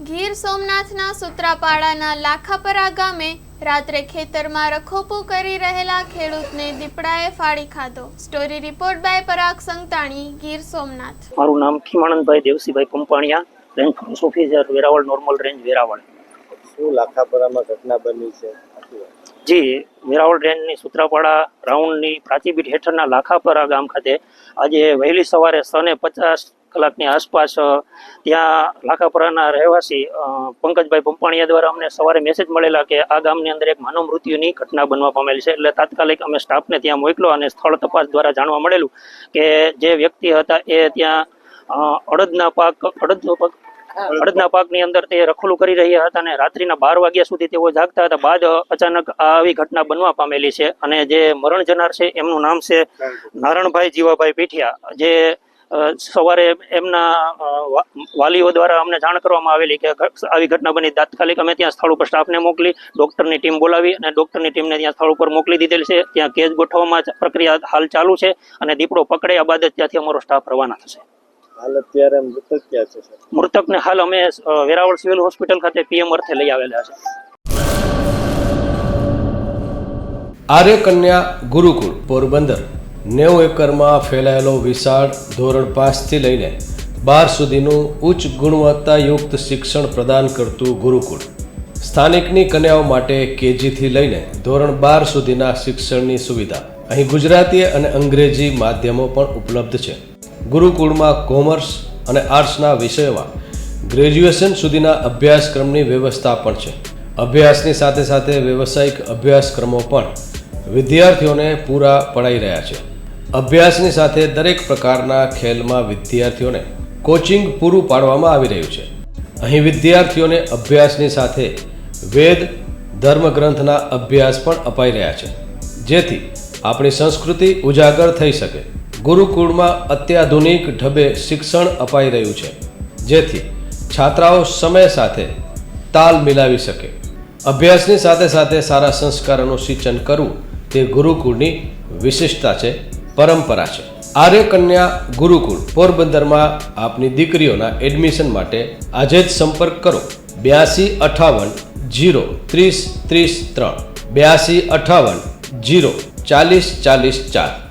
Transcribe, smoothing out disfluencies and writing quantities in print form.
ગીર સોમનાથના સૂત્રાપાડાના લાખાપરા ગામે રાત્રે ખેતરમાં રખોપું કરી રહેલા ખેડૂતને દીપડાએ ફાડી ખાધો। Story report by Parag Santani, Gir Somnath. મારું નામ Khimanandbhai Devsibhai Pampaniya, range forest officer Veraval normal range Veraval. શું લાખાપરામાં ઘટના બની છે? જી, વેરાવળ રેન્જની સૂત્રાપાડા રાઉન્ડની પ્રાચીબીટ હેઠળના લાખાપરા ગામ ખાતે આજે વહેલી સવારે 6:50 કલાકની આસપાસ ત્યાં લાખાપરાના રહેવાસી પંકજભાઈ પંપાણિયા દ્વારા અમને સવારે મેસેજ મળેલા કે આ ગામની અંદર એક માનવ મૃત્યુની ઘટના બનવા પામેલી છે। એટલે તાત્કાલિક અમે સ્ટાફને ત્યાં મોકલો અને સ્થળ તપાસ દ્વારા જાણવા મળેલું કે જે વ્યક્તિ હતા એ ત્યાં અડદના પાકની અંદર તે રખોલું કરી રહ્યા હતા અને રાત્રિના 12 વાગ્યા સુધી તેઓ જાગતા હતા। બાદ અચાનક આવી ઘટના બનવા પામેલી છે અને જે મરણ જનાર છે એમનું નામ છે નારણભાઈ જીવાભાઈ પીઠિયા। જે સવારે એમના વાલીઓ દ્વારા અમને જાણ કરવામાં આવેલી કે આવી ઘટના બની। તાત્કાલિક અમે ત્યાં સ્થળ ઉપર સ્ટાફને મોકલી ડોક્ટરની ટીમ બોલાવી અને ડોક્ટરની ટીમને ત્યાં સ્થળ ઉપર મોકલી દીધેલી છે। ત્યાં કેસ ગોઠવવામાં પ્રક્રિયા હાલ ચાલુ છે અને દીપડો પકડ્યા બાદ જ ત્યાંથી અમારો સ્ટાફ રવાના થશે। હાલ અત્યારે મૃતક ક્યાં છે? મૃતકને હાલ અમે વેરાવળ સિવિલ હોસ્પિટલ ખાતે પીએમ અર્થે લઈ આવેલા છે। આર્ય કન્યા ગુરુકુળ પોરબંદર 90 એકરમાં ફેલાયેલો વિશાળ ધોરણ 5 થી લઈને 12 સુધીનું ઉચ્ચ ગુણવત્તાયુક્ત શિક્ષણ પ્રદાન કરતું ગુરુકુળ સ્થાનિકની કન્યાઓ માટે કેજી થી લઈને ધોરણ 12 સુધીના શિક્ષણની સુવિધા। અહીં ગુજરાતી અને અંગ્રેજી માધ્યમો પણ ઉપલબ્ધ છે। ગુરુકુળમાં કોમર્સ અને આર્ટ્સના વિષયોમાં ગ્રેજ્યુએશન સુધીના અભ્યાસક્રમની વ્યવસ્થા પણ છે। અભ્યાસની સાથે સાથે વ્યવસાયિક અભ્યાસક્રમો પણ વિદ્યાર્થીઓને પૂરા પડાઈ રહ્યા છે। અભ્યાસની સાથે દરેક પ્રકારના ખેલમાં વિદ્યાર્થીઓને કોચિંગ પૂરું પાડવામાં આવી રહ્યું છે। અહીં વિદ્યાર્થીઓને અભ્યાસની સાથે વેદ ધર્મગ્રંથના અભ્યાસ પણ અપાઈ રહ્યા છે, જેથી આપણી સંસ્કૃતિ ઉજાગર થઈ શકે। ગુરુકુળમાં અત્યાધુનિક ઢબે શિક્ષણ અપાઈ રહ્યું છે, જેથી છાત્રાઓ સમય સાથે તાલ મિલાવી શકે। અભ્યાસની સાથે સાથે સારા સંસ્કારોનું સિંચન કરવું તે ગુરુકુળની વિશિષ્ટતા છે, પરંપરા છે। આર્ય કન્યા ગુરુકુળ પોરબંદરમાં આપની દીકરીઓના એડમિશન માટે આજે જ સંપર્ક કરો 8258 030 33 8258 040 40 4।